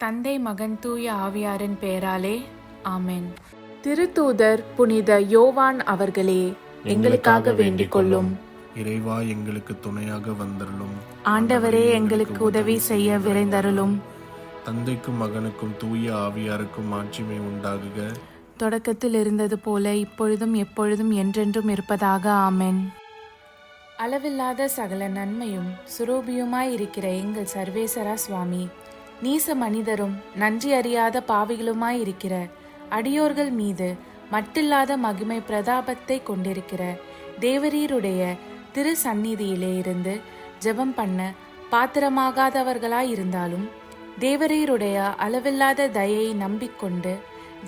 தந்தை மகன் தூய ஆவியாரின் பெயராலே ஆமென். திருத்தூதர் புனித யோவான் அவர்களே, எங்களுக்காக வேண்டிக் கொள்ளும். இறைவா, எங்களுக்கு துணையாக வந்தருளும். ஆண்டவரே, எங்களுக்கு உதவி செய்ய விரைந்தருளும். தந்தைக்கும் மகனுக்கும் தூய ஆவியாருக்கும் மாட்சிமை உண்டாகுக. தொடக்கத்தில் இருந்தது போல இப்பொழுதும் எப்பொழுதும் என்றென்றும் இருப்பதாக ஆமென். அளவில்லாத சகல நன்மையும் சுரூபியுமாய் இருக்கிற எங்கள் சர்வேசரா சுவாமி, நீச மனிதரும் நன்றி அறியாத பாவிகளுமாய் இருக்கிற அடியோர்கள் மீது மட்டில்லாத மகிமை பிரதாபத்தை கொண்டிருக்கிற தேவரீருடைய திரு சந்நிதியிலே இருந்து ஜெபம் பண்ண பாத்திரமாகாதவர்களாய் இருந்தாலும் தேவரீருடைய அளவில்லாத தயையை நம்பிக்கொண்டு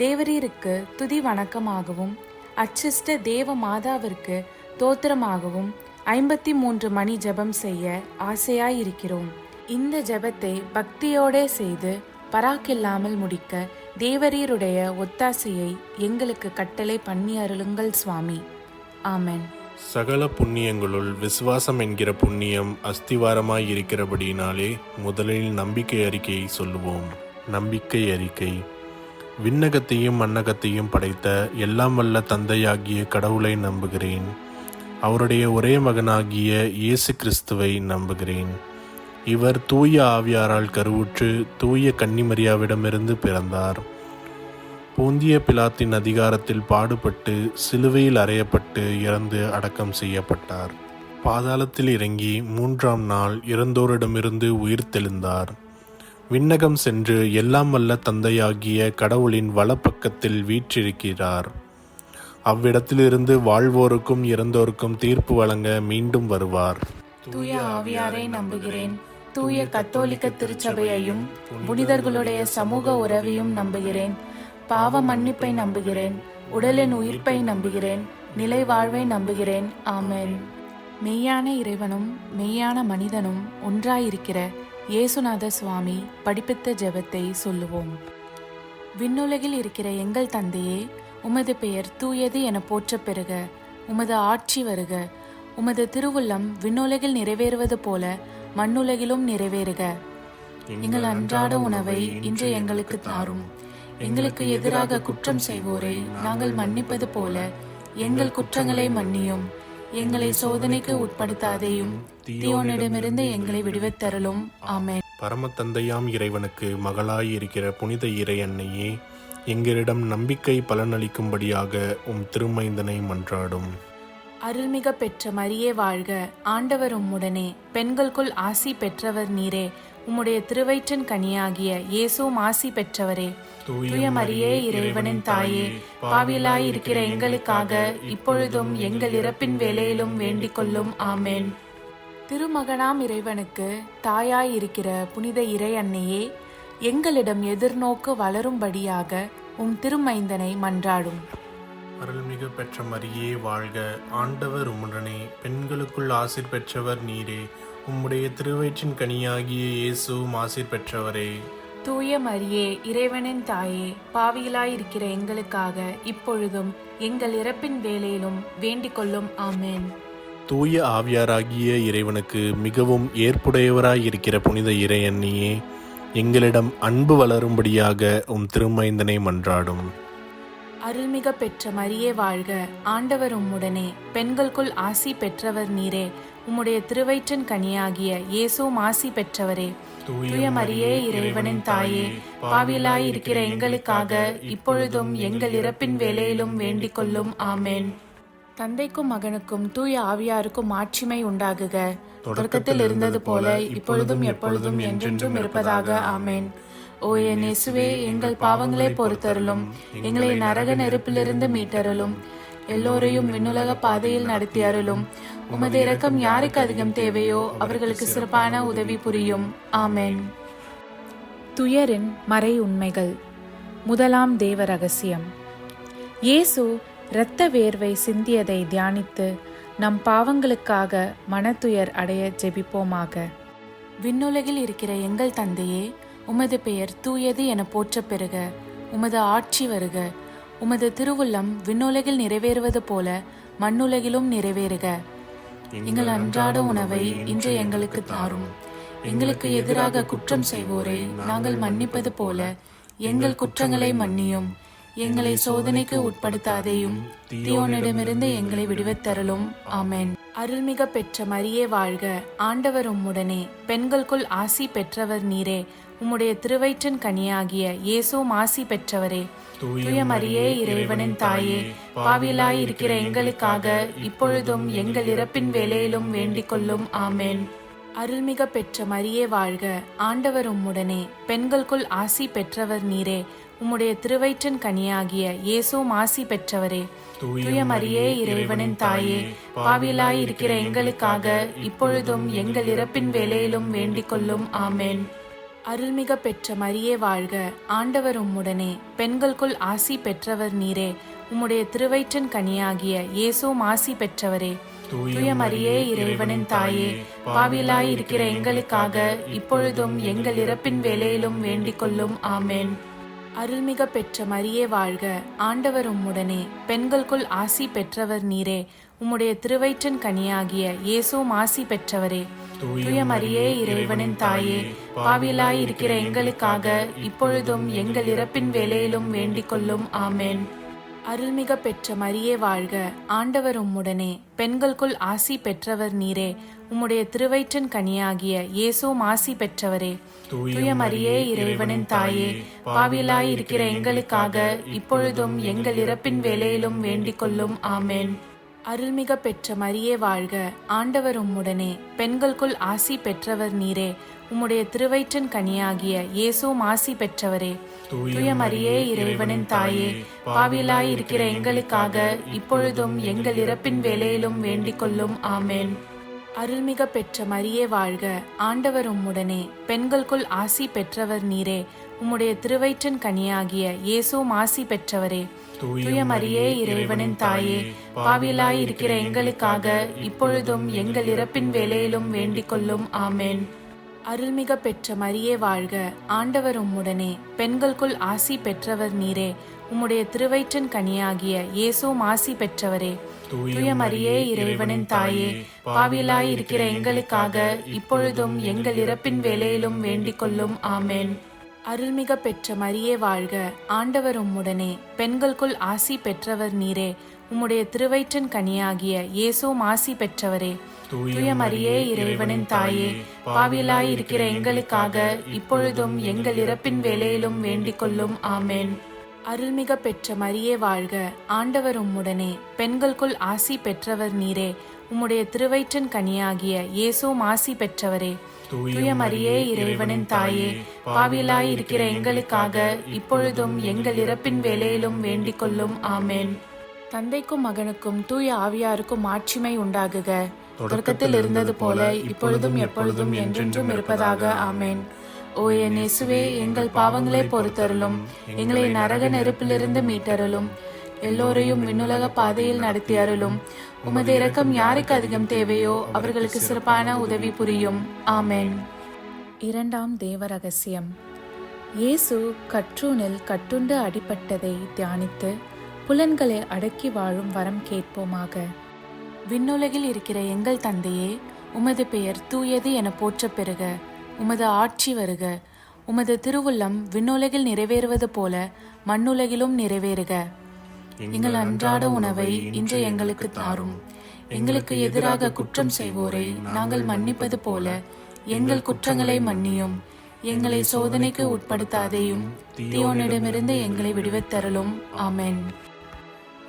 தேவரீருக்கு துதி வணக்கமாகவும் அச்சிஷ்ட தேவ மாதாவிற்கு தோத்திரமாகவும் 53 மணி ஜெபம் செய்ய ஆசையாயிருக்கிறோம். இந்த ஜெபத்தை பக்தியோடே செய்து பராக்கில்லாமல் முடிக்க தேவரீருடைய ஒத்தாசையை எங்களுக்கு கட்டளை பண்ணி அருளுங்கள் சுவாமி. ஆமென். சகல புண்ணியங்களுள் விசுவாசம் என்கிற புண்ணியம் அஸ்திவாரமாய் இருக்கிறபடியினாலே முதலில் நம்பிக்கை அறிக்கையை சொல்லுவோம். நம்பிக்கை அறிக்கை. விண்ணகத்தையும் மண்ணகத்தையும் படைத்த எல்லாம் வல்ல தந்தையாகிய கடவுளை நம்புகிறேன். அவருடைய ஒரே மகனாகிய இயேசு கிறிஸ்துவை நம்புகிறேன். இவர் தூய ஆவியாரால் கருவுற்று தூய கன்னிமரியாவிடமிருந்து பிறந்தார். போந்திய பிலாத்தின் அதிகாரத்தில் பாடுபட்டு சிலுவையில் அறையப்பட்டு இறந்து அடக்கம் செய்யப்பட்டார். பாதாளத்தில் இறங்கி 3ஆம் நாள் இறந்தோரிடமிருந்து உயிர் தெழுந்தார். விண்ணகம் சென்று எல்லாம் வல்ல தந்தையாகிய கடவுளின் வலப்பக்கத்தில் வீற்றிருக்கிறார். அவ்விடத்திலிருந்து வாழ்வோருக்கும் இறந்தோருக்கும் தீர்ப்பு வழங்க மீண்டும் வருவார். தூய ஆவியாரை நம்புகிறேன். தூய கத்தோலிக்க திருச்சபையையும் புனிதர்களுடைய சமூக உறவையும் நம்புகிறேன். பாவ மன்னிப்பை நம்புகிறேன். உடலின் உயிர்ப்பை நம்புகிறேன். நிலை வாழ்வை நம்புகிறேன். ஆமென். மெய்யான இறைவனும் மெய்யான மனிதனும் ஒன்றாயிருக்கிற இயேசுநாத சுவாமி படிப்பித்த ஜெபத்தை சொல்லுவோம். விண்ணுலகில் இருக்கிற எங்கள் தந்தையே, உமது பெயர் தூயது என போற்ற பெறுக. உமது ஆட்சி வருக. உமது திருவுள்ளம் விண்ணுலகில் நிறைவேறுவது போல மண்ணுலகிலும் நிறைவேறுக. எங்கள் அன்றாட உணவை இன்று எங்களுக்கு தாரும். எங்களுக்கு எதிராக குற்றம் செய்வோரை நாங்கள் மன்னிப்பது போல எங்கள் குற்றங்களை மன்னியும். எங்களை சோதனைக்கு உட்படுத்தாதேயும், தீயோனிடமிருந்து எங்களை விடுவித்தருளும். ஆமென். பரம தந்தையாம் இறைவனுக்கு மகளாய் இருக்கிற புனித இறை அன்னையே, எங்களிடம் நம்பிக்கை பலனளிக்கும்படியாக உம் திருமைந்தனை மன்றாடும். அருள்மிக பெற்ற மரியே வாழ்க. ஆண்டவர் உம்முடனே, பெண்களுக்குள் ஆசி பெற்றவர் நீரே. உம்முடைய திருவயிற்றின் கனியாகிய இயேசுவும் ஆசி பெற்றவரே. தூய மரியே, இறைவனின் தாயே, பாவியலாய் இருக்கிற எங்களுக்காக இப்பொழுதும் எங்கள் இறப்பின் வேளையிலும் வேண்டிக் கொள்ளும். ஆமென். திருமகனாம் இறைவனுக்கு தாயாய் இருக்கிற புனித இறை அன்னையே, எங்களிடம் எதிர்நோக்கு வளரும்படியாக உம் திருமைந்தனை மன்றாடும். அருள்மிகு பெற்ற மரியே வாழ்க. ஆண்டவர் உம்முடனே, பெண்களுக்குள் ஆசீர் பெற்றவர் நீரே. உம்முடைய திருவயிற்றின் கனியாகிய இயேசுவும் ஆசீர் பெற்றவரே. தூய மரியே, இறைவனின் தாயே, பாவியலாயிருக்கிற எங்களுக்காக இப்பொழுதும் எங்கள் இறப்பின் வேளையிலும் வேண்டிக் கொள்ளும். ஆமென். தூய ஆவியாராகிய இறைவனுக்கு மிகவும் ஏற்புடையவராயிருக்கிற புனித இறை அன்னியே, எங்களிடம் அன்பு வளரும்படியாக உம் திருமைந்தனை மன்றாடும். அருள்மிக பெற்ற மரியே வாழ்க. ஆண்டவர் உம்முடனே, பெண்களுக்குள் ஆசி பெற்றவர் நீரே. உம்முடைய திருவயிற்றின் கனியாகிய இயேசுவும் ஆசி பெற்றவரே. தூய மரியே, இறைவனின் தாயே, பாவியலாய் இருக்கிற எங்களுக்காக இப்பொழுதும் எங்கள் இறப்பின் வேளையிலும் வேண்டிக் கொள்ளும். ஆமென். தந்தைக்கும் மகனுக்கும் தூய ஆவியாருக்கும் மாட்சிமை உண்டாகுக. தொடக்கத்தில் இருந்தது போல இப்பொழுதும் எப்பொழுதும் என்றென்றும் இருப்பதாக. ஆமென். ஓ என் இயேசுவே, எங்கள் பாவங்களை பொறுத்தருளும். எங்களை நரக நெருப்பிலிருந்து மீட்டருளும். எல்லோரையும் விண்ணுலக பாதையில் நடத்தி அருளும். உமது இரக்கம் யாருக்கு அதிகம் தேவையோ அவர்களுக்கு சிறப்பான உதவி புரியும். ஆமென். துயரின் மறை உண்மைகள். முதலாம் தேவ ரகசியம். இயேசு இரத்த வேர்வை சிந்தியதை தியானித்து நம் பாவங்களுக்காக மனத்துயர் அடைய ஜெபிப்போமாக. விண்ணுலகில் இருக்கிற எங்கள் தந்தையே, உமது பெயர் தூயது என போற்ற பெறுக. உமது ஆட்சி வருக. உமது திருவுள்ளம் விண்ணுலகில் நிறைவேறுவது போல மண்ணுலகிலும் நிறைவேறுக. எங்கள் அன்றாட உணவை இன்று எங்களுக்கு தாரும். எங்களுக்கு எதிராக குற்றம் செய்வோரை நாங்கள் மன்னிப்பது போல எங்கள் குற்றங்களை மன்னியும். எங்களை சோதனைக்கு உட்படுத்தாதேயும், தீயோனிடமிருந்து எங்களை விடுவித்தருளும். ஆமென். அருள்மிக பெற்ற மரியே வாழ்க, ஆண்டவர் உம்முடனே, பெண்களுக்குள் ஆசி பெற்றவர் நீரே. உம்முடைய திருவயிற்றின் கனியாகிய இயேசுவும் ஆசி பெற்றவரே. தூய மரியே, இறைவனின் தாயே, பாவிலாய் இருக்கிற எங்களுக்காக இப்பொழுதும் எங்கள் இறப்பின் வேளையிலும் வேண்டிக் கொள்ளும். ஆமென். அருள்மிக பெற்ற மரியே வாழ்க, ஆண்டவர் உம்முடனே, பெண்களுக்குள் ஆசி பெற்றவர் நீரே. உம்முடைய திருவயிற்றின் கனியாகிய இயேசுவும் ஆசி பெற்றவரே. தூய மரியே, இறைவனின் தாயே, பாவிலாய் இருக்கிற எங்களுக்காக இப்பொழுதும் எங்கள் இறப்பின் வேளையிலும் வேண்டிக் கொள்ளும். ஆமென். அருள்மிக பெற்ற மரியே வாழ்க, ஆண்டவர் உம்முடனே, பெண்களுக்குள் ஆசி பெற்றவர் நீரே. உம்முடைய திருவயிற்றின் கனியாகிய இயேசுவும் ஆசி பெற்றவரே. தூய மரியே, இறைவனின் தாயே, பாவிலாய் இருக்கிற எங்களுக்காக இப்பொழுதும் எங்கள் இறப்பின் வேளையிலும் வேண்டிக் கொள்ளும். ஆமென். அருள்மிக பெற்ற மரியே வாழ்க, ஆண்டவர் உம்முடனே, பெண்களுக்குள் ஆசி பெற்றவர் நீரே. உம்முடைய திருவயிற்றின் கனியாகிய இயேசுவும் ஆசி பெற்றவரே. தூய மரியே, இறைவனின் தாயே, பாவிலாய் இருக்கிற எங்களுக்காக இப்பொழுதும் எங்கள் இறப்பின் வேளையிலும் வேண்டிக் கொள்ளும். ஆமென். அருள்மிக பெற்ற மரியே வாழ்க, ஆண்டவர் உம்முடனே, பெண்களுக்குள் ஆசி பெற்றவர் நீரே. உம்முடைய திருவயிற்றின் கனியாகிய இயேசுவும் ஆசி பெற்றவரே. தூய மரியே, இறைவனின் தாயே, பாவிலாய் இருக்கிற எங்களுக்காக இப்பொழுதும் எங்கள் இறப்பின் வேளையிலும் வேண்டிக் கொள்ளும். ஆமென். அருள்மிக பெற்ற மரியே வாழ்க, ஆண்டவர் உம்முடனே, பெண்களுக்குள் ஆசி பெற்றவர் நீரே. உம்முடைய திருவயிற்றின் கனியாகிய இயேசுவும் ஆசி பெற்றவரே. தூய மரியே, இறைவனின் தாயே, பாவிலாய் இருக்கிற எங்களுக்காக இப்பொழுதும் எங்கள் இறப்பின் வேளையிலும் வேண்டிக் கொள்ளும். ஆமென். அருள்மிக பெற்ற மரியே வாழ்க, ஆண்டவர் உம்முடனே, பெண்களுக்குள் ஆசி பெற்றவர் நீரே. உம்முடைய திருவயிற்றின் கனியாகிய இயேசுவும் ஆசி பெற்றவரே. தூய மரியே, இறைவனின் தாயே, பாவிலாய் இருக்கிற எங்களுக்காக இப்பொழுதும் எங்கள் இறப்பின் வேளையிலும் வேண்டிக் கொள்ளும். ஆமென். அருள்மிக பெற்ற மரியே வாழ்க, ஆண்டவர் உம்முடனே, பெண்களுக்குள் ஆசி பெற்றவர் நீரே. உம்முடைய திருவயிற்றின் கனியாகிய இயேசுவும் ஆசி பெற்றவரே. தூய மரியே, இறைவனின் தாயே, பாவிலாய் இருக்கிற எங்களுக்காக இப்பொழுதும் எங்கள் இறப்பின் வேளையிலும் வேண்டிக் கொள்ளும். ஆமென். அருள்மிக பெற்ற மரியே வாழ்க, ஆண்டவர் உம்முடனே, பெண்களுக்குள் ஆசி பெற்றவர் நீரே. உம்முடைய திருவயிற்றின் கனியாகிய இயேசுவும் ஆசி பெற்றவரே. தூய மரியே, இறைவனின் தாயே, பாவிலாய் இருக்கிற எங்களுக்காக இப்பொழுதும் எங்கள் இறப்பின் வேளையிலும் வேண்டிக் கொள்ளும். ஆமென். அருள்மிக பெற்ற மரியே வாழ்க, ஆண்டவர் உம்முடனே, பெண்களுக்குள் ஆசி பெற்றவர் நீரே. உம்முடைய திருவயிற்றின் கனியாகிய இயேசுவும் ஆசி பெற்றவரே. தூய மரியே, இறைவனின் தாயே, பாவிலாய் இருக்கிற எங்களுக்காக இப்பொழுதும் எங்கள் இறப்பின் வேளையிலும் வேண்டிக் கொள்ளும். ஆமென். தந்தைக்கும் மகனுக்கும் தூய ஆவியாருக்கும் மாட்சிமை உண்டாகுக. தொடக்கத்தில் இருந்தது போல இப்பொழுதும் எப்பொழுதும் என்றென்றும் இருப்பதாக. ஆமென். ஓ என் இயேசுவே, எங்கள் பாவங்களை பொறுத்தருளும், எங்களை நரக நெருப்பிலிருந்து மீட்டருளும், எல்லோரையும் விண்ணுலக பாதையில் நடத்தி அருளும். உமது இரக்கம் யாருக்கு அதிகம் தேவையோ அவர்களுக்கு சிறப்பான உதவி புரியும். ஆமென். இரண்டாம் தேவ ரகசியம். இயேசு கற்றூனில் கட்டுண்டு அடிபட்டதை தியானித்து புலன்களை அடக்கி வாழும் வரம் கேட்போமாக. விண்ணுலகில் இருக்கிற எங்கள் தந்தையே, உமது பெயர் தூயது என போற்ற பெறுக. உமது ஆட்சி வருக. உமது திருவுள்ளம் விண்ணுலகில் நிறைவேறுவது போல மண்ணுலகிலும் நிறைவேறுக. எங்கள் அன்றாட உணவை இன்று எங்களுக்கு தாரும். எங்களுக்கு எதிராக குற்றம் செய்வோரை நாங்கள் மன்னிப்பது போல எங்கள் குற்றங்களை மன்னியும். எங்களை சோதனைக்கு உட்படுத்தாதேயும், தீயோனிடமிருந்து எங்களை விடுவித்தருளும். ஆமென்.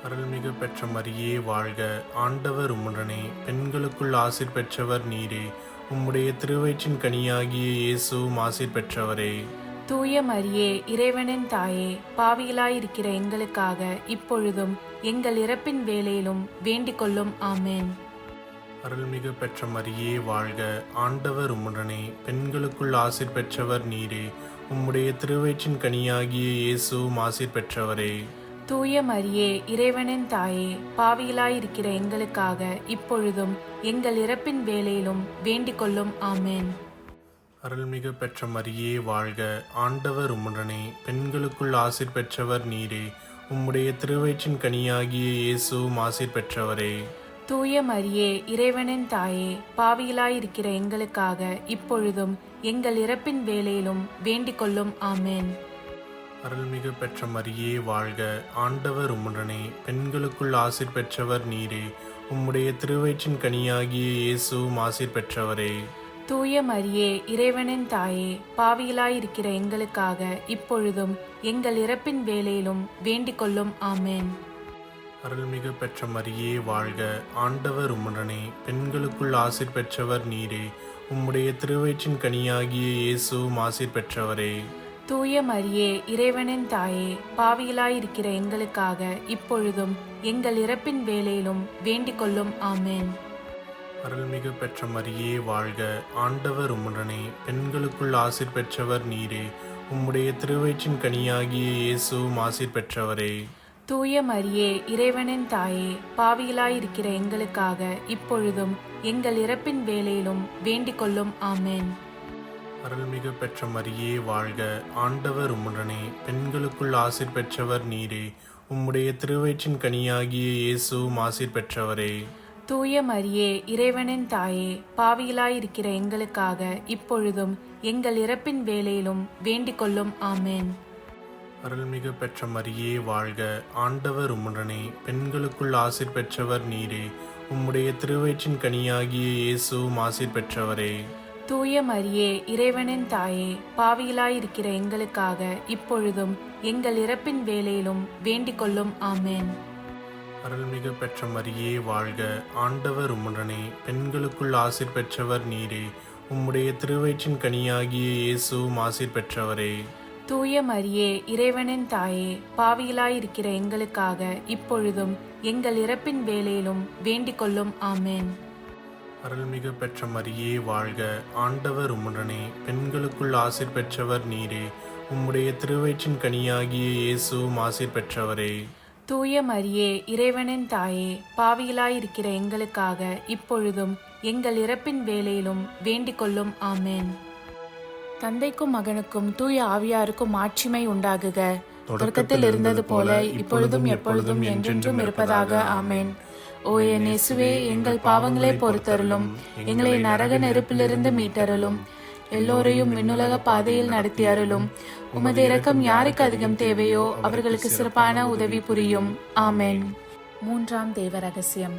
அருள்மிகு பெற்ற மரியே வாழ்க, ஆண்டவர் உம்முடனே, பெண்களுக்குள் ஆசீர் பெற்றவர் நீரே. உம்முடைய திருவயிற்றின் கனியாகிய இயேசுவும் ஆசீர் பெற்றவரே. தூய மரியே, இறைவனின் தாயே, பாவிகளாயிருக்கிற எங்களுக்காக இப்பொழுதும் எங்கள் இறப்பின் வேளையிலும் வேண்டிக் கொள்ளும். ஆமென். அருள்மிகு பெற்ற மரியே வாழ்க, ஆண்டவர் உம்முடனே, பெண்களுக்குள் ஆசீர் பெற்றவர் நீரே. உம்முடைய திருவயிற்றின் கனியாகிய இயேசுவும் ஆசீர் பெற்றவரே. தூய மரியே, இறைவனின் தாயே, பாவிகளாயிருக்கிற எங்களுக்காக இப்பொழுதும் எங்கள் இறப்பின் வேளையிலும் வேண்டிக் கொள்ளும். ஆமென். அருள்மிகு பெற்ற மரியே வாழ்க, ஆண்டவர் உம்முடனே, பெண்களுக்குள் ஆசீர் பெற்றவர் நீரே. உம்முடைய திருவயிற்றின் கனியாகிய இயேசுவும் ஆசீர் பெற்றவரே. தூய மரியே, இறைவனின் தாயே, பாவிகளாயிருக்கிற எங்களுக்காக இப்பொழுதும் எங்கள் இறப்பின் வேளையிலும் வேண்டிக் கொள்ளும். ஆமென். அருள்மிகு பெற்ற மரியே வாழ்க. ஆண்டவர் உம்முடனே, பெண்களுக்குள் ஆசீர் பெற்றவர் நீரே. உம்முடைய திருவயிற்றின் கனியாகிய இயேசுவும் ஆசீர் பெற்றவரே. தூய மரியே, இறைவனின் தாயே, பாவிகளாயிருக்கிற எங்களுக்காக இப்பொழுதும் எங்கள் இறப்பின் வேளையிலும் வேண்டிக் கொள்ளும். ஆமென். அருள்மிகு பெற்ற மரியே வாழ்க. ஆண்டவர் உம்முடனே, பெண்களுக்குள் ஆசீர் பெற்றவர் நீரே. உம்முடைய திருவயிற்றின் கனியாகிய இயேசுவும் ஆசீர் பெற்றவரே. தூய மரியே, இறைவனின் தாயே, பாவிகளாயிருக்கிற எங்களுக்காக இப்பொழுதும் எங்கள் இறப்பின் வேளையிலும் வேண்டிக் கொள்ளும். ஆமென். அருள்மிகு பெற்ற மரியே வாழ்க. ஆண்டவர் உம்முடனே, பெண்களுக்குள் ஆசீர் பெற்றவர் நீரே. உம்முடைய திருவயிற்றின் கனியாகிய இயேசுவும் ஆசீர் பெற்றவரே. தூய மரியே, இறைவனின் தாயே, பாவிகளாயிருக்கிற எங்களுக்காக இப்பொழுதும் எங்கள் இறப்பின் வேளையிலும் வேண்டிக் கொள்ளும். ஆமென். அருள்மிகு பெற்ற மரியே வாழ்க. ஆண்டவர் உம்முடனே, பெண்களுக்குள் ஆசீர் பெற்றவர் நீரே. உம்முடைய திருவயிற்றின் கனியாகிய இயேசுவும் ஆசீர் பெற்றவரே. தூய மரியே, இறைவனின் தாயே, பாவிகளாயிருக்கிற எங்களுக்காக இப்பொழுதும் எங்கள் இறப்பின் வேளையிலும் வேண்டிக் கொள்ளும். ஆமென். அருள்மிகு பெற்ற மரியே வாழ்க. ஆண்டவர் உம்முடனே, பெண்களுக்குள் ஆசீர் பெற்றவர் நீரே. உம்முடைய திருவயிற்றின் கனியாகிய இயேசுவும் ஆசீர் பெற்றவரே. தூய மரியே, இறைவனின் தாயே, பாவிகளாயிருக்கிற எங்களுக்காக இப்பொழுதும் எங்கள் இறப்பின் வேளையிலும் வேண்டிக் கொள்ளும். ஆமென். அருள்மிகு பெற்ற மரியே வாழ்க. ஆண்டவர் உம்முடனே, பெண்களுக்குள் ஆசீர் பெற்றவர் நீரே. உம்முடைய திருவயிற்றின் கனியாகிய இயேசுவும் ஆசீர் பெற்றவரே. தூய மரியே, இறைவனின் தாயே, பாவிகளாயிருக்கிற எங்களுக்காக இப்பொழுதும் எங்கள் இறப்பின் வேளையிலும் வேண்டிக் கொள்ளும். ஆமென். அருள்மிகு பெற்ற மரியே வாழ்க. ஆண்டவர் உம்முடனே, பெண்களுக்குள் ஆசீர் பெற்றவர் நீரே. உம்முடைய திருவயிற்றின் கனியாகிய இயேசுவும் ஆசீர் பெற்றவரே. தூய மரியே, இறைவனின் தாயே, பாவிகளாயிருக்கிற எங்களுக்காக இப்பொழுதும் எங்கள் இறப்பின் வேளையிலும் வேண்டிக் கொள்ளும். ஆமென். தந்தைக்கும் மகனுக்கும் தூய ஆவியாருக்கும் ஆட்சிமை உண்டாகுக. தொடக்கத்தில் இருந்தது போல இப்பொழுதும் எப்பொழுதும் என்றென்றும் இருப்பதாக. ஆமென். ஓ என் இயேசுவே, எங்கள் பாவங்களை பொறுத்தருளும், எங்களை நரக நெருப்பிலிருந்து மீட்டருளும், எல்லோரையும் விண்ணுலக பாதையில் நடத்தி அருளும். உமது இரக்கம் யாருக்கு அதிகம் தேவையோ அவர்களுக்கு சிறப்பான உதவி புரியும். ஆமென். மூன்றாம் தேவ ரகசியம்.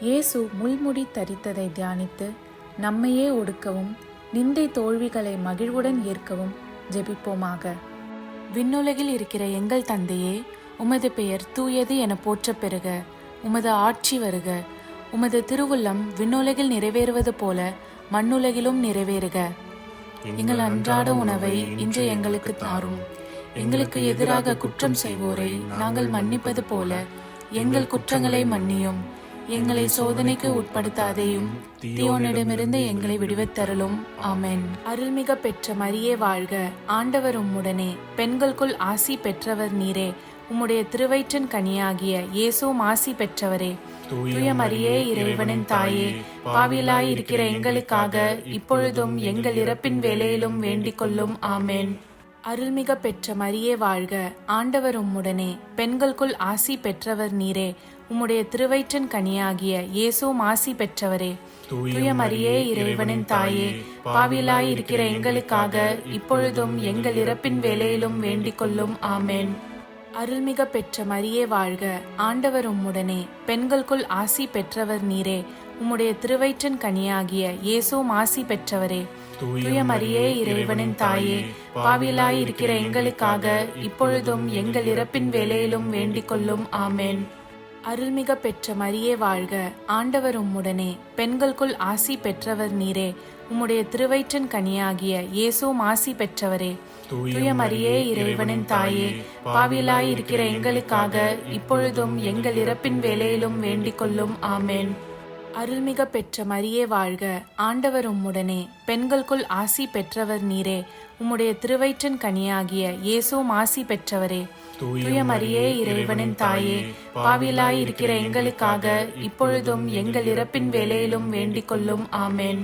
இயேசு முள்முடி தரித்ததை தியானித்து நம்மையே ஒடுக்கவும் நிந்தை தோல்விகளை மகிழ்வுடன் ஏற்கவும் ஜெபிப்போமாக. விண்ணுலகில் இருக்கிற எங்கள் தந்தையே, உமது பெயர் தூயது என போற்றப் பெறுக. உமது ஆட்சி வருக. உமது திருவுள்ளம் விண்ணுலகில் நிறைவேறுவது போல மண்ணுலகிலும் நிறைவேறுக. எங்கள் அன்றாட உணவை இன்று எங்களுக்கு தாரும். எங்களுக்கு எதிராக குற்றம் செய்வோரை நாங்கள் மன்னிப்பது போல எங்கள் குற்றங்களை மன்னியும். எங்களை சோதனைக்கு உட்படுத்தாதேயும், தீயோனிடமிருந்து எங்களை விடுவித்தருளும். ஆமென். அருள்மிக பெற்ற மரியே வாழ்க. ஆண்டவர் உம்முடனே, பெண்களுக்குள் ஆசி பெற்றவர் நீரே. உம்முடைய திருவயிற்றின் கனியாகிய இயேசுவும் ஆசி பெற்றவரே. தூய மரியே, இறைவனின் தாயே, பாவிகளாயிருக்கிற எங்களுக்காக இப்பொழுதும் எங்கள் இறப்பின் வேளையிலும் வேண்டிக் கொள்ளும். ஆமென். அருள்மிக பெற்ற மரியே வாழ்க. ஆண்டவர் உம்முடனே, பெண்களுக்குள் ஆசி பெற்றவர் நீரே. உம்முடைய திருவயிற்றின் கனியாகிய இயேசுவும் ஆசி பெற்றவரே. தூய மரியே, இறைவனின் தாயே, பாவிகளாயிருக்கிற எங்களுக்காக இப்பொழுதும் எங்கள் இறப்பின் வேளையிலும் வேண்டிக் கொள்ளும். ஆமென். அருள்மிக பெற்ற மரியே வாழ்க. ஆண்டவர் உம்முடனே, பெண்களுக்குள் ஆசி பெற்றவர் நீரே. உம்முடைய திருவயிற்றின் கனியாகிய இயேசுவும் ஆசி பெற்றவரே. தூய மரியே, இறைவனின் தாயே, பாவிகளாயிருக்கிற எங்களுக்காக இப்பொழுதும் எங்கள் இறப்பின் வேளையிலும் வேண்டிக் கொள்ளும். ஆமென். அருள்மிக பெற்ற மரியே வாழ்க. ஆண்டவர் உம்முடனே, பெண்களுக்குள் ஆசி பெற்றவர் நீரே. உம்முடைய திருவயிற்றின் கனியாகிய இயேசுவும் ஆசி பெற்றவரே. தூய மரியே, இறைவனின் தாயே, பாவிகளாயிருக்கிற எங்களுக்காக இப்பொழுதும் எங்கள் இறப்பின் வேளையிலும் வேண்டிக் கொள்ளும். ஆமென். அருள்மிக பெற்ற மரியே வாழ்க. ஆண்டவர் உம்முடனே, பெண்களுக்குள் ஆசி பெற்றவர் நீரே. உம்முடைய திருவயிற்றின் கனியாகிய இயேசுவும் ஆசி பெற்றவரே. தூய மரியே, இறைவனின் தாயே, பாவிகளாயிருக்கிற எங்களுக்காக இப்பொழுதும் எங்கள் இறப்பின் வேளையிலும் வேண்டிக் கொள்ளும். ஆமென்.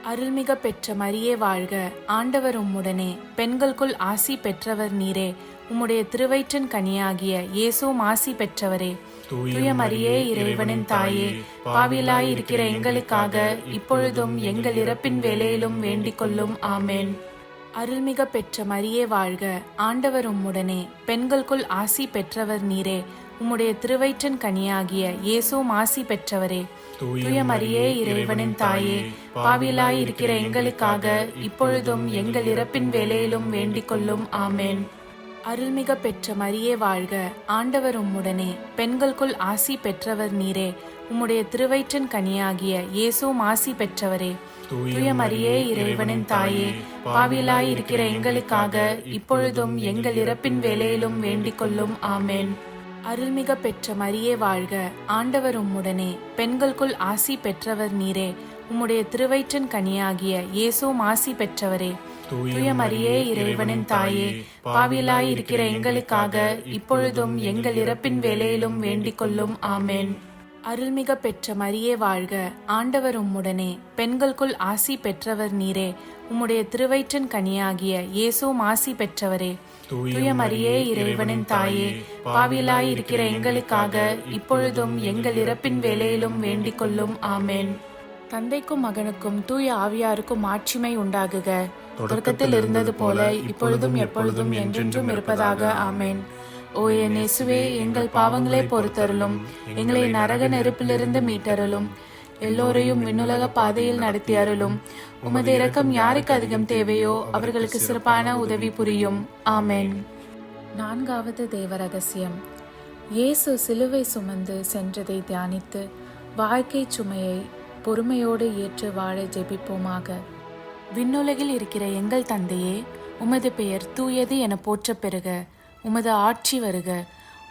அருள்மிக பெற்ற மரியே வாழ்க. ஆண்டவர் உம்முடனே, பெண்களுக்குள் ஆசி பெற்றவர் நீரே. உம்முடைய திருவயிற்றின் கனியாகிய இயேசுவும் ஆசி பெற்றவரே. தூய மரியே இறைவனின் தாயே, பாவிகளாய் இருக்கிற எங்களுக்காக இப்பொழுதும் எங்கள் இறப்பின் வேளையிலும் வேண்டிக் கொள்ளும். ஆமென். அருள்மிக பெற்ற மரியே வாழ்க, ஆண்டவர் உம்முடனே, பெண்களுக்குள் ஆசி பெற்றவர் நீரே. உம்முடைய திருவயிற்றின் கனியாகிய இயேசுவும் ஆசி பெற்றவரே. தூய மரியே இறைவனின் தாயே, பாவிகளாய் இருக்கிற எங்களுக்காக இப்பொழுதும் எங்கள் இறப்பின் வேளையிலும் வேண்டிக் கொள்ளும். ஆமென். அருள்மிக பெற்ற மரியே வாழ்க, ஆண்டவர் உம்முடனே, பெண்களுக்குள் ஆசி பெற்றவர் நீரே. உம்முடைய திருவயிற்றின் கனியாகிய இயேசுவும் ஆசி பெற்றவரே. தூய மரியே இறைவனின் தாயே, பாவிகளாய் இருக்கிற எங்களுக்காக இப்பொழுதும் எங்கள் இறப்பின் வேளையிலும் வேண்டிக் கொள்ளும். ஆமென். அருள்மிக பெற்ற மரியே வாழ்க, ஆண்டவர் உம்முடனே, பெண்களுக்குள் ஆசி பெற்றவர் நீரே. உம்முடைய திருவயிற்றின் கனியாகிய இயேசுவும் ஆசி பெற்றவரே. தூய மரியே இறைவனின் தாயே, பாவிகளாய் இருக்கிற எங்களுக்காக இப்பொழுதும் எங்கள் இறப்பின் வேளையிலும் வேண்டிக் கொள்ளும். ஆமென். அருள்மிக பெற்ற மரியே வாழ்க, ஆண்டவர் உம்முடனே, பெண்களுக்குள் ஆசி பெற்றவர் நீரே. உம்முடைய திருவயிற்றின் கனியாகிய இயேசுவும் ஆசி பெற்றவரே. தூய மரியே இறைவனின் தாயே, பாவிகளாய் இருக்கிற எங்களுக்காக இப்பொழுதும் எங்கள் இறப்பின் வேளையிலும் வேண்டிக் கொள்ளும். ஆமென். தந்தைக்கும் மகனுக்கும் தூய ஆவியாருக்கும் ஆட்சிமை உண்டாகுக, தொடக்கத்தில் இருந்தது போல இப்பொழுதும் எப்பொழுதும் என்றென்றும் இருப்பதாக. ஆமென். ஓ என் இயேசுவே, எங்கள் பாவங்களை பொறுத்தருளும், எங்களை நரக நெருப்பிலிருந்து மீட்டருளும், எல்லோரையும் விண்ணுலக பாதையில் நடத்தி அருளும். உமது இரக்கம் யாருக்கு அதிகம் தேவையோ அவர்களுக்கு சிறப்பான உதவி புரியும். ஆமென். நான்காவது தேவ ரகசியம். இயேசு சிலுவை சுமந்து சென்றதை தியானித்து வாழ்க்கை சுமையை பொறுமையோடு ஏற்று வாழ ஜெபிப்போமாக. விண்ணுலகில் இருக்கிற எங்கள் தந்தையே, உமது பெயர் தூயது என போற்றப் பெறுக. உமது ஆட்சி வருக.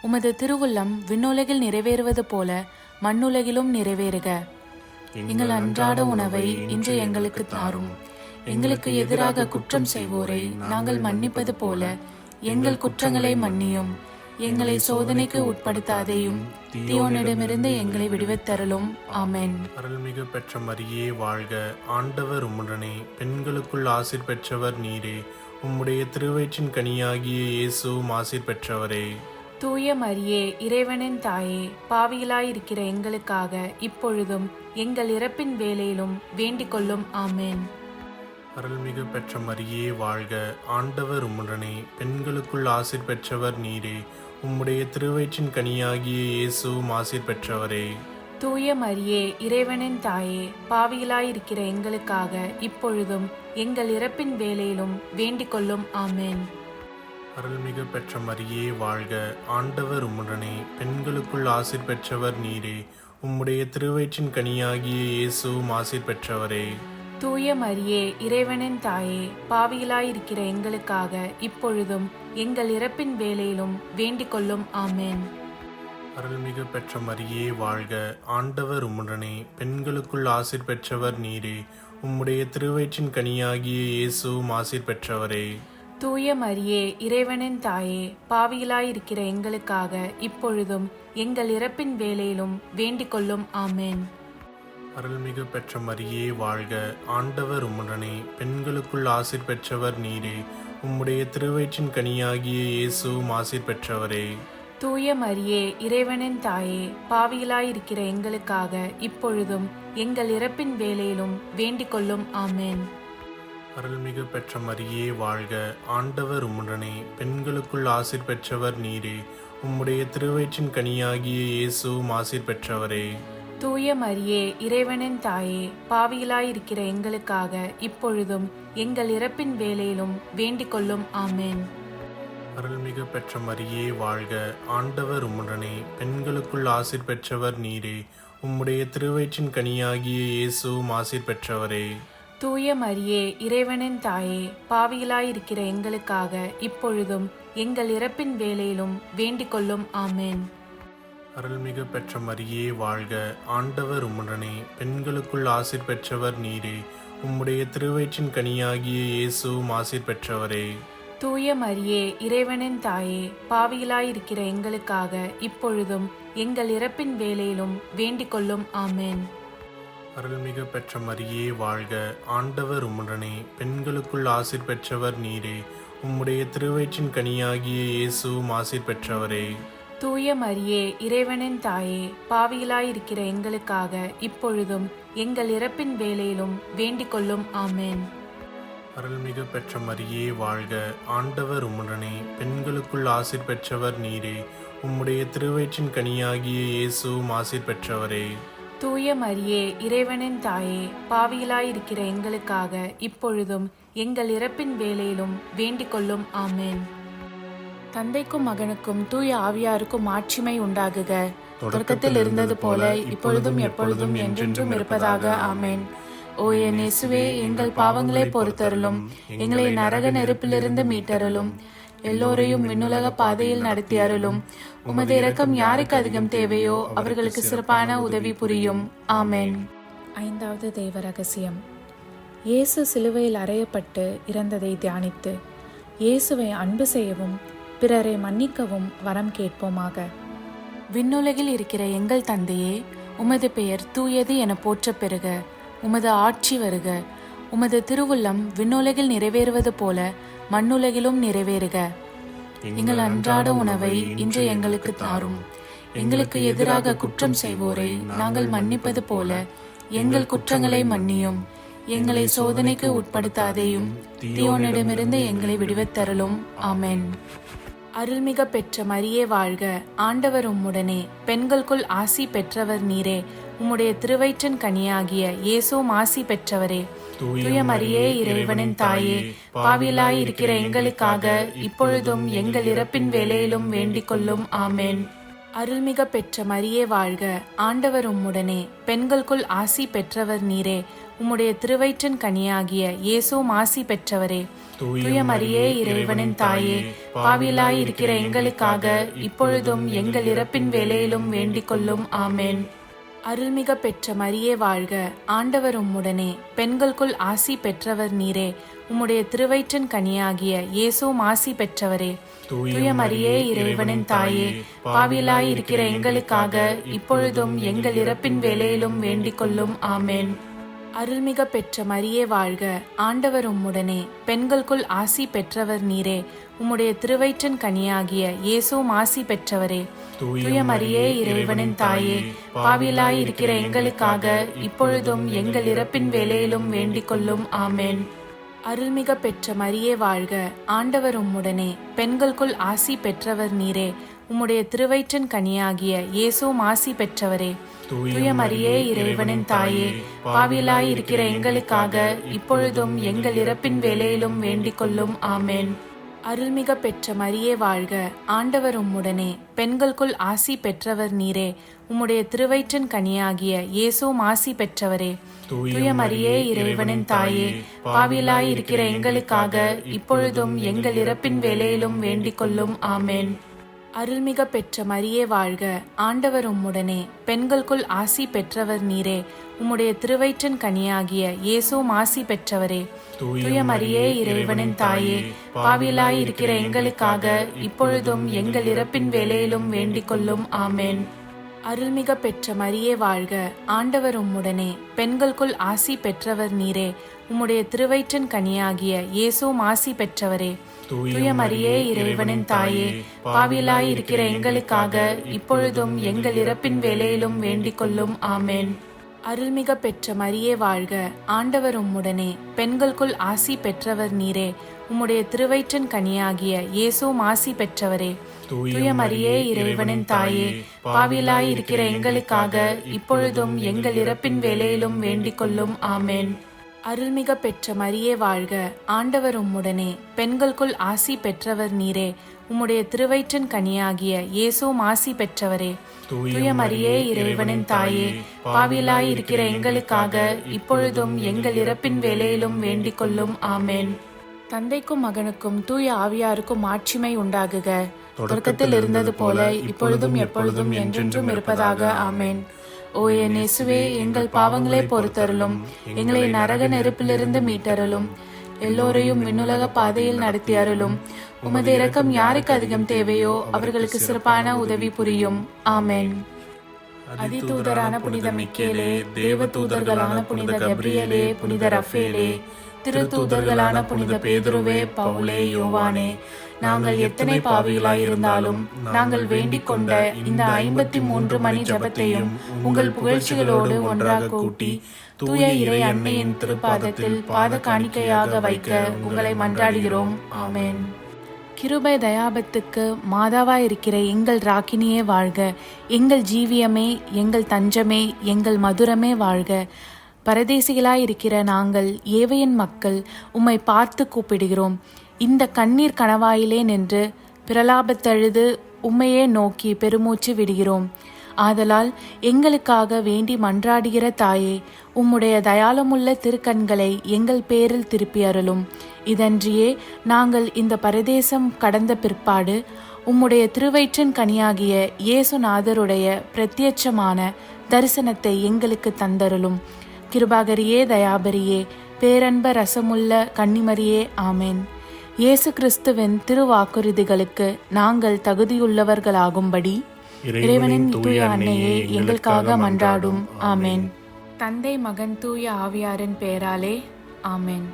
உமது திருவுள்ளம் விண்ணுலகில் நிறைவேறுவது போல மண்ணுலகிலும் நிறைவேறுக. எங்கள் அன்றாட உணவை இன்று எங்களுக்கு தாரும். எங்களுக்கு எதிராக குற்றம் செய்வோரை நாங்கள் மன்னிப்பது போல எங்கள் குற்றங்களை மன்னியும். எங்களை சோதனைக்கு உட்படுத்தாதேயும், தீயோனிடமிருந்து எங்களை விடுவித்தருளும். ஆமென். அருள்மிகு பெற்ற மரியே வாழ்க, ஆண்டவர் உம்முடனே, பெண்களுக்குள் ஆசீர் பெற்றவர் நீரே. உம்முடைய திருவயிற்றின் கனியாகிய இயேசுவும் ஆசீர் பெற்றவரே. தூய மரியே இறைவனின் தாயே, பாவிகளாய் இருக்கிற எங்களுக்காக இப்பொழுதும் எங்கள் இறப்பின் வேளையிலும் வேண்டிக் கொள்ளும். ஆமென். அருள்மிகு பெற்ற மரியே வாழ்க, ஆண்டவர் உம்முடனே, பெண்களுக்குள் ஆசீர் பெற்றவர் நீரே. உம்முடைய திருவயிற்றின் கனியாகிய இயேசுவும் ஆசீர் பெற்றவரே. தூய மரியே இறைவனின் தாயே, பாவிகளாய் இருக்கிற எங்களுக்காக இப்பொழுதும் எங்கள் இறப்பின் வேளையிலும் வேண்டிக் கொள்ளும். ஆமென். அருள்மிகு பெற்ற மரியே வாழ்க, ஆண்டவர் உம்முடனே, பெண்களுக்குள் ஆசீர் பெற்றவர் நீரே. உம்முடைய திருவயிற்றின் கனியாகிய இயேசுவும் ஆசீர் பெற்றவரே. தூய மரியே இறைவனின் தாயே, பாவிகளாய் இருக்கிற எங்களுக்காக இப்பொழுதும் எங்கள் இறப்பின் வேளையிலும் வேண்டிக் கொள்ளும். ஆமென். அருள்மிகு பெற்ற மரியே வாழ்க, ஆண்டவர் உம்முடனே, பெண்களுக்குள் ஆசீர் பெற்றவர் நீரே. உம்முடைய திருவயிற்றின் கனியாகிய இயேசுவும் ஆசீர் பெற்றவரே. தூய மரியே இறைவனின் தாயே, பாவிகளாய் இருக்கிற எங்களுக்காக இப்பொழுதும் எங்கள் இறப்பின் வேளையிலும் வேண்டிக் கொள்ளும். ஆமென். அருள்மிகு பெற்ற மரியே வாழ்க, ஆண்டவர் உம்முடனே, பெண்களுக்குள் ஆசீர் பெற்றவர் நீரே. உம்முடைய திருவயிற்றின் கனியாகிய இயேசுவும் ஆசீர் பெற்றவரே. தூய மரியே இறைவனின் தாயே, பாவிகளாய் இருக்கிற எங்களுக்காக இப்பொழுதும் எங்கள் இறப்பின் வேளையிலும் வேண்டிக் கொள்ளும். ஆமென். அருள்மிகு பெற்ற மரியே வாழ்க, ஆண்டவர் உம்முடனே, பெண்களுக்குள் ஆசீர் பெற்றவர் நீரே. உம்முடைய திருவயிற்றின் கனியாகிய இயேசுவும் ஆசீர் பெற்றவரே. தூய மரியே இறைவனின் தாயே, பாவிகளாய் இருக்கிற எங்களுக்காக இப்பொழுதும் எங்கள் இறப்பின் வேளையிலும் வேண்டிக் கொள்ளும். ஆமென். அருள்மிகு பெற்ற மரியே வாழ்க, ஆண்டவர் உம்முடனே, பெண்களுக்குள் ஆசீர் பெற்றவர் நீரே. உம்முடைய திருவயிற்றின் கனியாகிய இயேசுவும் ஆசீர் பெற்றவரே. தூய மரியே இறைவனின் தாயே, பாவிகளாய் இருக்கிற எங்களுக்காக இப்பொழுதும் எங்கள் இறப்பின் வேளையிலும் வேண்டிக் கொள்ளும். ஆமென். அருள்மிகு பெற்ற மரியே வாழ்க, ஆண்டவர் உம்முடனே, பெண்களுக்குள் ஆசீர் பெற்றவர் நீரே. உம்முடைய திருவயிற்றின் கனியாகிய இயேசுவும் ஆசீர் பெற்றவரே. தூய மரியே இறைவனின் தாயே, பாவிகளாய் இருக்கிற எங்களுக்காக இப்பொழுதும் எங்கள் இறப்பின் வேளையிலும் வேண்டிக் கொள்ளும். ஆமென். அருள்மிகு பெற்ற மரியே வாழ்க, ஆண்டவர் உம்முடனே, பெண்களுக்குள் ஆசீர் பெற்றவர் நீரே. உம்முடைய திருவயிற்றின் கனியாகிய இயேசுவும் ஆசீர் பெற்றவரே. தூய மரியே, இறைவனின் தாயே, பாவிகளாயிருக்கிற எங்களுக்காக இப்பொழுதும் எங்கள் இறப்பின் வேளையிலும் வேண்டிக் கொள்ளும். ஆமென். அருள்மிகு பெற்ற மரியே வாழ்க, ஆண்டவர் உம்முடனே, பெண்களுக்குள் ஆசீர் பெற்றவர் நீரே. உம்முடைய திருவயிற்றின் கனியாகிய இயேசுவும் ஆசீர் பெற்றவரே. தூய மரியே, இறைவனின் தாயே, பாவிகளாயிருக்கிற எங்களுக்காக இப்பொழுதும் எங்கள் இறப்பின் வேளையிலும் வேண்டிக் கொள்ளும். ஆமென். தந்தைக்கும் மகனுக்கும் தூய ஆவியாருக்கும் மாட்சிமை உண்டாகுக. தொடக்கத்தில் இருந்தது போல இப்பொழுதும் எப்பொழுதும் என்றென்றும் இருப்பதாக. ஆமென். ஓ என் இயேசுவே, எங்கள் பாவங்களை பொறுத்தருளும், எங்களை நரக நெருப்பிலிருந்து மீட்டருளும், எல்லோரையும் விண்ணுலக பாதையில் நடத்தி அருளும். உமது இரக்கம் யாருக்கு அதிகம் தேவையோ அவர்களுக்கு சிறப்பான உதவி புரியும். ஆமென். ஐந்தாவது தெய்வ ரகசியம். இயேசு சிலுவையில் அறையப்பட்டு இறந்ததை தியானித்து இயேசுவை அன்பு செய்யவும் பிறரை மன்னிக்கவும் வரம் கேட்போமாக. விண்ணுலகில் இருக்கிற எங்கள் தந்தையே, உமது பெயர் தூயது என போற்றப் பெறுக. உமது ஆட்சி வருக. உமது திருவுள்ளம் விண்ணுலகில் நிறைவேறுவது போல மண்ணுலகிலும் நிறைவேறுக. எங்கள் அன்றாட உணவை இன்று எங்களுக்கு தாரும். எங்களுக்கு எதிராக குற்றம் செய்வோரை நாங்கள் மன்னிப்பது போல எங்கள் குற்றங்களை மன்னியும். எங்களை சோதனைக்கு உட்படுத்தாதேயும், தீயோனிடமிருந்து எங்களை விடுவித்தருளும். ஆமென். அருள்மிக பெற்ற மரியே வாழ்க, ஆண்டவர் உம்முடனே, பெண்களுக்குள் ஆசி பெற்றவர் நீரே. உம்முடைய திருவயிற்றின் கனியாகிய இயேசுவும் ஆசி பெற்றவரே. தூய மரியே, இறைவனின் தாயே, பாவிகளாயிருக்கிற எங்களுக்காக இப்பொழுதும் எங்கள் இறப்பின் வேளையிலும் வேண்டிக் கொள்ளும். ஆமென். அருள்மிக பெற்ற மரியே வாழ்க, ஆண்டவர் உம்முடனே, பெண்களுக்குள் ஆசி பெற்றவர் நீரே. உம்முடைய திருவயிற்றின் கனியாகிய இயேசுவும் ஆசி பெற்றவரே. தூய மரியே, இறைவனின் தாயே, பாவிகளாயிருக்கிற எங்களுக்காக இப்பொழுதும் எங்கள் இறப்பின் வேளையிலும் வேண்டிக் கொள்ளும். ஆமென். அருள்மிக பெற்ற மரியே வாழ்க, ஆண்டவர் உம்முடனே, பெண்களுக்குள் ஆசி பெற்றவர் நீரே. உம்முடைய திருவயிற்றின் கனியாகிய இயேசுவும் ஆசி பெற்றவரே. தூய மரியே, இறைவனின் தாயே, பாவிகளாயிருக்கிற எங்களுக்காக இப்பொழுதும் எங்கள் இறப்பின் வேளையிலும் வேண்டிக் கொள்ளும். ஆமென். அருள்மிக பெற்ற மரியே வாழ்க, ஆண்டவர் உம்முடனே, பெண்களுக்குள் ஆசி பெற்றவர் நீரே. உம்முடைய திருவயிற்றின் கனியாகிய இயேசுவும் ஆசி பெற்றவரே. தூய மரியே, இறைவனின் தாயே, பாவிகளாயிருக்கிற எங்களுக்காக இப்பொழுதும் எங்கள் இறப்பின் வேளையிலும் வேண்டிக் கொள்ளும். ஆமென். அருள்மிக பெற்ற மரியே வாழ்க, ஆண்டவர் உம்முடனே, பெண்களுக்குள் ஆசி பெற்றவர் நீரே. உம்முடைய திருவயிற்றின் கனியாகிய இயேசுவும் ஆசி பெற்றவரே. தூய மரியே, இறைவனின் தாயே, பாவிகளாயிருக்கிற எங்களுக்காக இப்பொழுதும் எங்கள் இறப்பின் வேளையிலும் வேண்டிக் கொள்ளும். ஆமென். அருள்மிக பெற்ற மரியே வாழ்க, ஆண்டவர் உம்முடனே, பெண்களுக்குள் ஆசி பெற்றவர் நீரே. உம்முடைய திருவயிற்றின் கனியாகிய இயேசுவும் ஆசி பெற்றவரே. தூய மரியே, இறைவனின் தாயே, பாவிகளாயிருக்கிற எங்களுக்காக இப்பொழுதும் எங்கள் இறப்பின் வேளையிலும் வேண்டிக் கொள்ளும். ஆமென். அருள்மிக பெற்ற மரியே வாழ்க, ஆண்டவர் உம்முடனே, பெண்களுக்குள் ஆசி பெற்றவர் நீரே. உம்முடைய திருவயிற்றின் கனியாகிய இயேசுவும் ஆசி பெற்றவரே. தூய மரியே, இறைவனின் தாயே, பாவிகளாயிருக்கிற எங்களுக்காக இப்பொழுதும் எங்கள் இறப்பின் வேளையிலும் வேண்டிக் கொள்ளும். ஆமென். அருள்மிக பெற்ற மரியே வாழ்க, ஆண்டவர் உம்முடனே, பெண்களுக்குள் ஆசி பெற்றவர் நீரே. உம்முடைய திருவயிற்றின் கனியாகிய இயேசுவும் ஆசி பெற்றவரே. தூய மரியே, இறைவனின் தாயே, பாவிகளாயிருக்கிற எங்களுக்காக இப்பொழுதும் எங்கள் இறப்பின் வேளையிலும் வேண்டிக் கொள்ளும். ஆமென். அருள்மிக பெற்ற மரியே வாழ்க, ஆண்டவர் உம்முடனே, பெண்களுக்குள் ஆசி பெற்றவர் நீரே. உம்முடைய திருவயிற்றின் கனியாகிய இயேசுவும் ஆசி பெற்றவரே. தூய மரியே, இறைவனின் தாயே, பாவிகளாயிருக்கிற எங்களுக்காக இப்பொழுதும் எங்கள் இறப்பின் வேளையிலும் வேண்டிக் கொள்ளும். ஆமென். அருள்மிக பெற்ற மரியே வாழ்க, ஆண்டவர் உம்முடனே, பெண்களுக்குள் ஆசி பெற்றவர் நீரே. உம்முடைய திருவயிற்றின் கனியாகிய இயேசுவும் ஆசி பெற்றவரே. தூய மரியே, இறைவனின் தாயே, பாவிகளாயிருக்கிற எங்களுக்காக இப்பொழுதும் எங்கள் இறப்பின் வேளையிலும் வேண்டிக் கொள்ளும். ஆமென். தந்தைக்கும் மகனுக்கும் தூய ஆவியாருக்கும் மாட்சிமை உண்டாகுக. தொடக்கத்தில் இருந்தது போல இப்பொழுதும் எப்பொழுதும் என்றென்றும் இருப்பதாக. ஆமென். ஓ என் இயேசுவே, எங்கள் பாவங்களை பொறுத்தருளும், எங்களை நரக நெருப்பிலிருந்து மீட்டருளும், எல்லோரையும் விண்ணுலக பாதையில் நடத்தி அருளும். உமது இரக்கம் யாருக்கு அதிகம் தேவையோ அவர்களுக்கு சிறப்பான உதவி புரியும். ஆமென். அதிதூதரான புனித மிக்கேலே, தேவ தூதர்களான புனித கப்ரியேலே, புனித ரஃபேலே, திருத்தூதர்களான புனித பேதுருவே, பவுலே, யோவானே, நாங்கள் எத்தனை பாவிகளாயிருந்தாலும் நாங்கள் வேண்டிக் கொண்ட இந்த 53 மணி ஜெபத்தையும் உங்கள் புகழ்ச்சிகளோடு ஒன்றாக கூட்டி தூய இறை அன்னையின் திருப்பாதத்தில் பாத காணிக்கையாக வைக்க உங்களை மன்றாடுகிறோம். ஆமென். கிருபை தயாபத்துக்கு மாதாவாயிருக்கிற எங்கள் ராக்கினியே வாழ்க. எங்கள் ஜீவியமே, எங்கள் தஞ்சமே, எங்கள் மதுரமே வாழ்க. பரதேசிகளாயிருக்கிற நாங்கள் ஏவையின் மக்கள் உம்மை பார்த்து கூப்பிடுகிறோம். இந்த கண்ணீர் கணவாயிலே நின்று பிரலாபத்தழுது உம்மையே நோக்கி பெருமூச்சு விடுகிறோம். ஆதலால் எங்களுக்காக வேண்டி மன்றாடுகிற தாயே, உம்முடைய தயாளமுள்ள திருக்கண்களை எங்கள் பேரில் திருப்பி அருளும். இதன்றியே நாங்கள் இந்த பரதேசம் கடந்த பிற்பாடு உம்முடைய திருவயிற்றின் கனியாகிய இயேசுநாதருடைய பிரத்யட்சமான தரிசனத்தை எங்களுக்கு தந்தருளும். கிருபாகரியே, தயாபரியே, பேரன்ப ரசமுள்ள கன்னிமரியே, ஆமேன். இயேசு கிறிஸ்துவின் திருவாக்குறுதிகளுக்கு நாங்கள் தகுதியுள்ளவர்களாகும்படி இறைவனின் தூய அன்னையே எங்களுக்காக மன்றாடும். ஆமேன். தந்தை, மகன், தூய ஆவியாரின் பெயராலே, ஆமேன்.